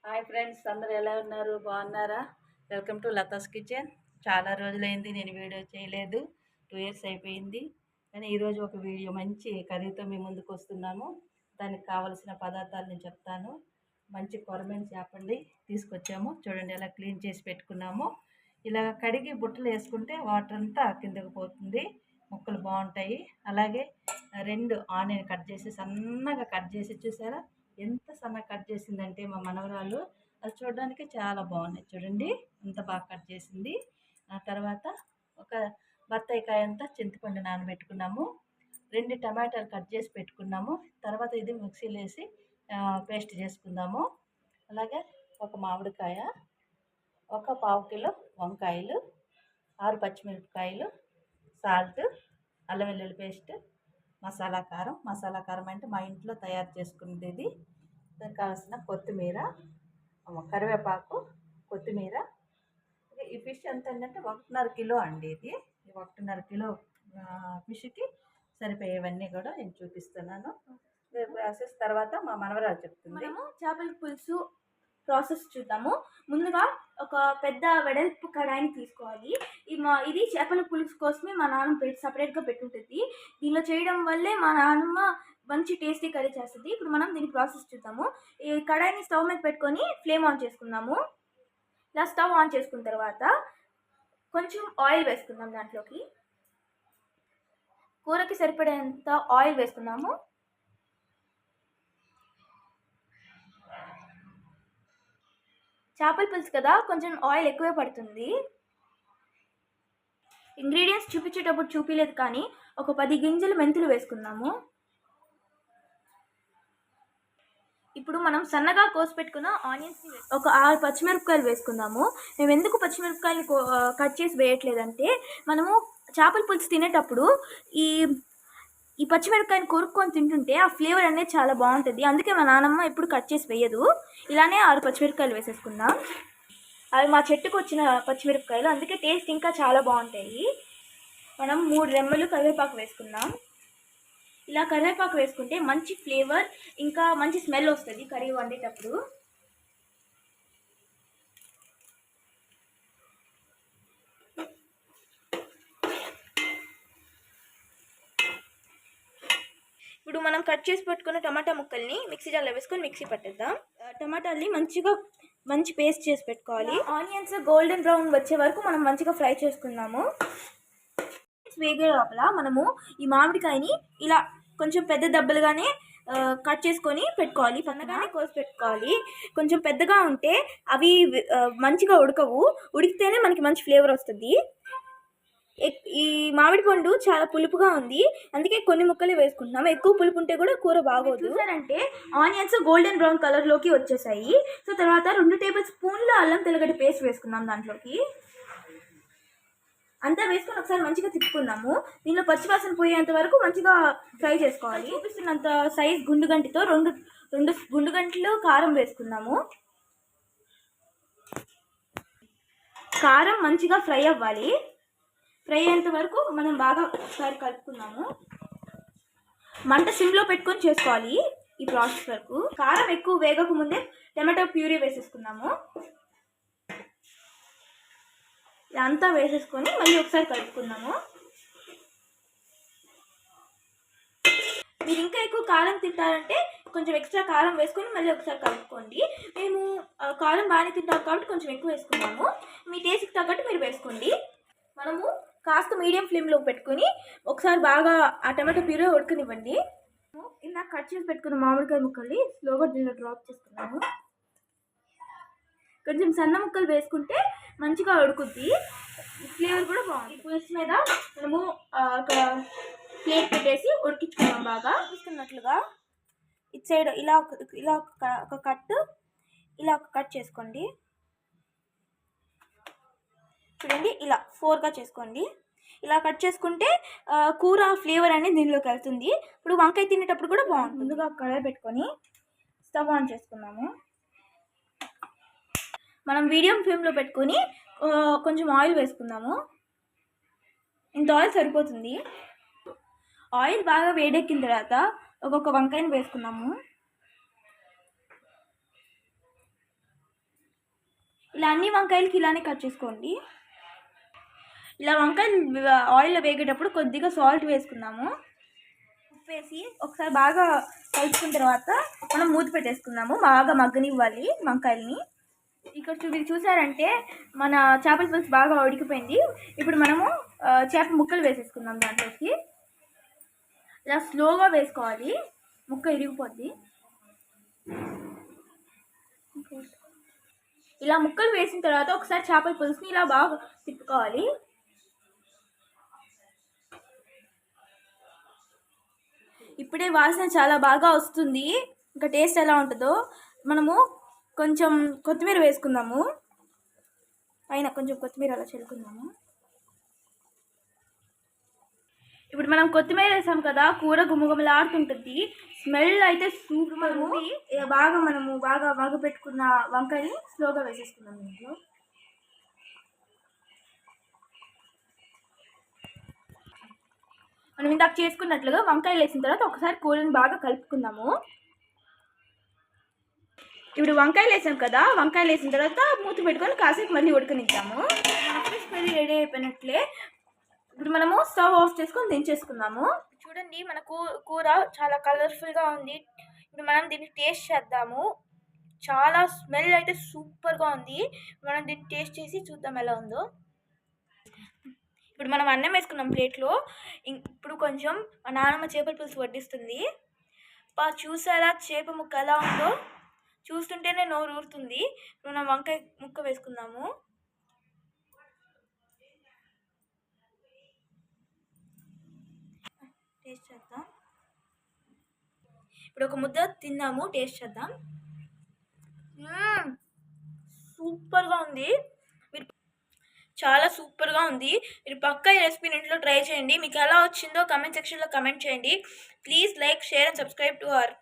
Hi friends, అందరూ ఎలా ఉన్నారు? బాగున్నారా? Welcome to Latha's kitchen. చాలా రోజులైంది నేను వీడియో చేయలేదు. 2 ఇయర్స్ అయిపోయింది. కానీ ఈరోజు ఒక వీడియో మంచి కర్రీతో మీ ముందుకు వస్తున్నాము. దానికి కావలసిన పదార్థాలు నేను చెప్తాను. మంచి కొరమేను చేపండి తీసుకొచ్చాము. చూడండి ఎలా క్లీన్ చేసి పెట్టుకున్నాము. ఇలా కడిగి బుట్టలు వేసుకుంటే వాటర్ అంతా కిందకు పోతుంది, ముక్కలు బాగుంటాయి. అలాగే 2 ఆనియన్ కట్ చేసి సన్నగా కట్ చేసి చూసారా ఎంత సన్నగా కట్ చేసిందంటే మా మనవరాలు. అది చూడడానికి చాలా బాగున్నాయి. చూడండి ఎంత బాగా కట్ చేసింది. ఆ తర్వాత ఒక బత్తాయికాయ అంతా చింతపండు నానబెట్టుకున్నాము. 2 టమాటాలు కట్ చేసి పెట్టుకున్నాము. తర్వాత ఇది మిక్సీలో వేసి పేస్ట్ చేసుకుందాము. అలాగే ఒక మామిడికాయ, ఒక పావు కిలో వంకాయలు, 6 పచ్చిమిరపకాయలు, సాల్ట్, అల్లం వెల్లుల్లి పేస్ట్, మసాలా కారం అంటే మా ఇంట్లో తయారు చేసుకునేది. దానికి కావాల్సిన కొత్తిమీర, కరివేపాకు, కొత్తిమీర. ఈ ఫిష్ ఎంత ఏంటంటే 1.5 కిలో అండి. ఇది 1.5 కిలో ఫిష్కి సరిపోయేవన్నీ కూడా నేను చూపిస్తున్నాను. ప్రాసెస్ తర్వాత మా మనవరాలు చెప్తుంది. మనము చేపల పులుసు ప్రాసెస్ చూద్దాము. ముందుగా ఒక పెద్ద వెడల్పు కడాయిని తీసుకోవాలి. ఇది చేపల పులుసు కోసమే మా నాన్న సపరేట్గా పెట్టుంటుంది. దీనిలో చేయడం వల్లే మా నాన్నమ్మ మంచి టేస్టీ కర్రీ చేస్తుంది. ఇప్పుడు మనం దీని ప్రాసెస్ చూద్దాము. ఈ కడాయిని స్టవ్ మీద పెట్టుకొని ఫ్లేమ్ ఆన్ చేసుకుందాము. ఇలా స్టవ్ ఆన్ చేసుకున్న తర్వాత కొంచెం ఆయిల్ వేసుకుందాం. దాంట్లోకి కూరకి సరిపడేంత ఆయిల్ వేసుకుందాము. చేపల పులుసు కదా, కొంచెం ఆయిల్ ఎక్కువే పడుతుంది. ఇంగ్రీడియంట్స్ చూపించేటప్పుడు చూపించలేదు, కానీ ఒక 10 గింజలు మెంతులు వేసుకుందాము. ఇప్పుడు మనం సన్నగా కోసి పెట్టుకున్న ఆనియన్స్ ఒక 6 పచ్చిమిరపకాయలు వేసుకుందాము. మేము ఎందుకు పచ్చిమిరపకాయలు కట్ చేసి వేయట్లేదంటే, మనము చేపల పులుసు తినేటప్పుడు ఈ పచ్చిమిరపకాయని కొరుక్కొని తింటుంటే ఆ ఫ్లేవర్ అనేది చాలా బాగుంటుంది. అందుకే మా నాన్నమ్మ ఎప్పుడు కట్ చేసి వేయదు. ఇలానే 6 పచ్చిమిరపకాయలు వేసేసుకుందాం. అవి మా చెట్టుకు వచ్చిన పచ్చిమిరపకాయలు, అందుకే టేస్ట్ ఇంకా చాలా బాగుంటాయి. మనం 3 రెమ్మలు కరివేపాకు వేసుకుందాం. ఇలా కరివేపాకు వేసుకుంటే మంచి ఫ్లేవర్ ఇంకా మంచి స్మెల్ వస్తుంది కర్రీ వండేటప్పుడు. ఇప్పుడు మనం కట్ చేసి పెట్టుకున్న టమాటా ముక్కల్ని మిక్సీ జార్లో వేసుకొని మిక్సీ పట్టేద్దాం. టమాటాలని మంచి పేస్ట్ చేసి పెట్టుకోవాలి. ఆనియన్స్ గోల్డెన్ బ్రౌన్ వచ్చే వరకు మనం మంచిగా ఫ్రై చేసుకుందాము. వేగే లోపల మనము ఈ మామిడికాయని ఇలా కొంచెం పెద్ద దెబ్బలుగానే కట్ చేసుకొని పెట్టుకోవాలి. సన్నగానే కోసి పెట్టుకోవాలి. కొంచెం పెద్దగా ఉంటే అవి మంచిగా ఉడకవు. ఉడికితేనే మనకి మంచి ఫ్లేవర్ వస్తుంది. ఈ మామిడి పండు చాలా పులుపుగా ఉంది, అందుకే కొన్ని ముక్కలే వేసుకుంటున్నాము. ఎక్కువ పులుపు ఉంటే కూడా కూర బాగోదు. చూసారంటే ఆనియన్స్ గోల్డెన్ బ్రౌన్ కలర్లోకి వచ్చేసాయి. సో తర్వాత 2 టేబుల్ స్పూన్ల అల్లం తెల్లగడ్డ పేస్ట్ వేసుకుందాం. దాంట్లోకి అంతా వేసుకొని ఒకసారి మంచిగా తిప్పుకుందాము. దీనిలో పచ్చివాసన పోయేంత వరకు మంచిగా ఫ్రై చేసుకోవాలి. చూపిస్తున్నంత సైజ్ గుండుగంటితో 2 గుండుగంటలు కారం వేసుకుందాము. కారం మంచిగా ఫ్రై అవ్వాలి. ఫ్రై అయ్యేంత వరకు మనం బాగా ఒకసారి కలుపుకుందాము. మంట సిమ్లో పెట్టుకొని చేసుకోవాలి ఈ ప్రాసెస్ వరకు. కారం ఎక్కువ వేగక ముందే టమాటో ప్యూరీ వేసేసుకుందాము. అంతా వేసేసుకొని మళ్ళీ ఒకసారి కలుపుకుందాము. మీరు ఇంకా ఎక్కువ కారం తింటారంటే కొంచెం ఎక్స్ట్రా కారం వేసుకొని మళ్ళీ ఒకసారి కలుపుకోండి. మేము కారం బాగానే తింటాం కాబట్టి కొంచెం ఎక్కువ వేసుకున్నాము. మీ టేస్ట్కి తగ్గట్టు మీరు వేసుకోండి. మనము కాస్త మీడియం ఫ్లేమ్లో పెట్టుకొని ఒకసారి బాగా ఆ టమాటో ప్యూరీ ఉడకనివ్వండి. ఇలా కట్ చేసి పెట్టుకున్న మామిడికాయ ముక్కల్ని స్లోగా దీనిలో డ్రాప్ చేసుకున్నాము. కొంచెం సన్న ముక్కలు వేసుకుంటే మంచిగా ఉడుకుద్ది, ఫ్లేవర్ కూడా బాగుంది. పులుసు మీద మనము ఒక ప్లేట్ పెట్టేసి ఉడికించుకున్నాం. బాగా చూస్తున్నట్లుగా ఇటు సైడ్ ఇలా ఒక కట్ చేసుకోండి. చూడండి, ఇలా 4గా చేసుకోండి. ఇలా కట్ చేసుకుంటే కూర ఫ్లేవర్ అనేది దీనిలోకి వెళ్తుంది. ఇప్పుడు వంకాయ తినేటప్పుడు కూడా బాగుంటుంది. ముందుగా కడాయి పెట్టుకొని స్టవ్ ఆన్ చేసుకున్నాము. మనం మీడియం ఫ్లేమ్లో పెట్టుకొని కొంచెం ఆయిల్ వేసుకుందాము. ఇంత ఆయిల్ సరిపోతుంది. ఆయిల్ బాగా వేడెక్కిన తర్వాత ఒక్కొక్క వంకాయని వేసుకున్నాము. ఇలా అన్ని వంకాయలకి ఇలానే కట్ చేసుకోండి. ఇలా వంకాయలు ఆయిల్లో వేగేటప్పుడు కొద్దిగా సాల్ట్ వేసుకుందాము. ఉప్పు వేసి ఒకసారి బాగా కలుపుకున్న తర్వాత మనం మూత పెట్టేసుకుందాము. బాగా మగ్గనివ్వాలి వంకాయలని. ఇక్కడ మీరు చూసారంటే మన చేపల పులుసు బాగా ఉడికిపోయింది. ఇప్పుడు మనము చేప ముక్కలు వేసేసుకుందాం దాంట్లోకి. ఇలా స్లోగా వేసుకోవాలి, ముక్క ఇరిగిపోద్ది. ఇలా ముక్కలు వేసిన తర్వాత ఒకసారి చేపల పులుసుని ఇలా బాగా తిప్పుకోవాలి. ఇప్పుడే వాసన చాలా బాగా వస్తుంది. ఇంకా టేస్ట్ ఎలా ఉంటుందో. మనము కొంచెం కొత్తిమీర వేసుకుందాము. పైన కొంచెం కొత్తిమీర అలా చల్లుకుందాము. ఇప్పుడు మనం కొత్తిమీర వేసాం కదా, కూర గుమగుమలాడుతుంటుంది. స్మెల్ అయితే సూపర్ ఉంది. మనము బాగా మగ్గపెట్టుకున్న వంకాయని స్లోగా వేసేసుకుందాం దీంట్లో. మనం ఇందాక చేసుకున్నట్లుగా వంకాయలు వేసిన తర్వాత ఒకసారి కూరని బాగా కలుపుకుందాము. ఇప్పుడు వంకాయలు వేసాం కదా, వంకాయలు వేసిన తర్వాత మూత పెట్టుకొని కాసేపు మళ్ళీ ఉడకనిద్దాము. మన ఫిష్ కర్రీ రెడీ అయిపోయినట్లే. ఇప్పుడు మనము స్టవ్ ఆఫ్ చేసుకొని దించేసుకుందాము. చూడండి, మన కూర చాలా కలర్ఫుల్గా ఉంది. ఇప్పుడు మనం దీన్ని టేస్ట్ చేద్దాము. చాలా స్మెల్ అయితే సూపర్గా ఉంది. మనం దీన్ని టేస్ట్ చేసి చూద్దాం ఎలా ఉందో. ఇప్పుడు మనం అన్నం వేసుకున్నాం ప్లేట్లో. ఇప్పుడు కొంచెం మా నాన్నమ్మ చేపల పులుసు వడ్డిస్తుంది. చూసారా చేప ముక్క ఎలా ఉందో? చూస్తుంటేనే నోరు ఊరుతుంది. ఇప్పుడు మనం వంకాయ ముక్క వేసుకుందాము. టేస్ట్ చేద్దాం. ఇప్పుడు ఒక ముద్ద తిందాము, టేస్ట్ చేద్దాం. సూపర్గా ఉంది. చాలా సూపర్గా ఉంది. మీరు పక్కా ఈ రెసిపీని ఇంట్లో ట్రై చేయండి. మీకు ఎలా వచ్చిందో కమెంట్ సెక్షన్లో కమెంట్ చేయండి. Please like, share and subscribe to our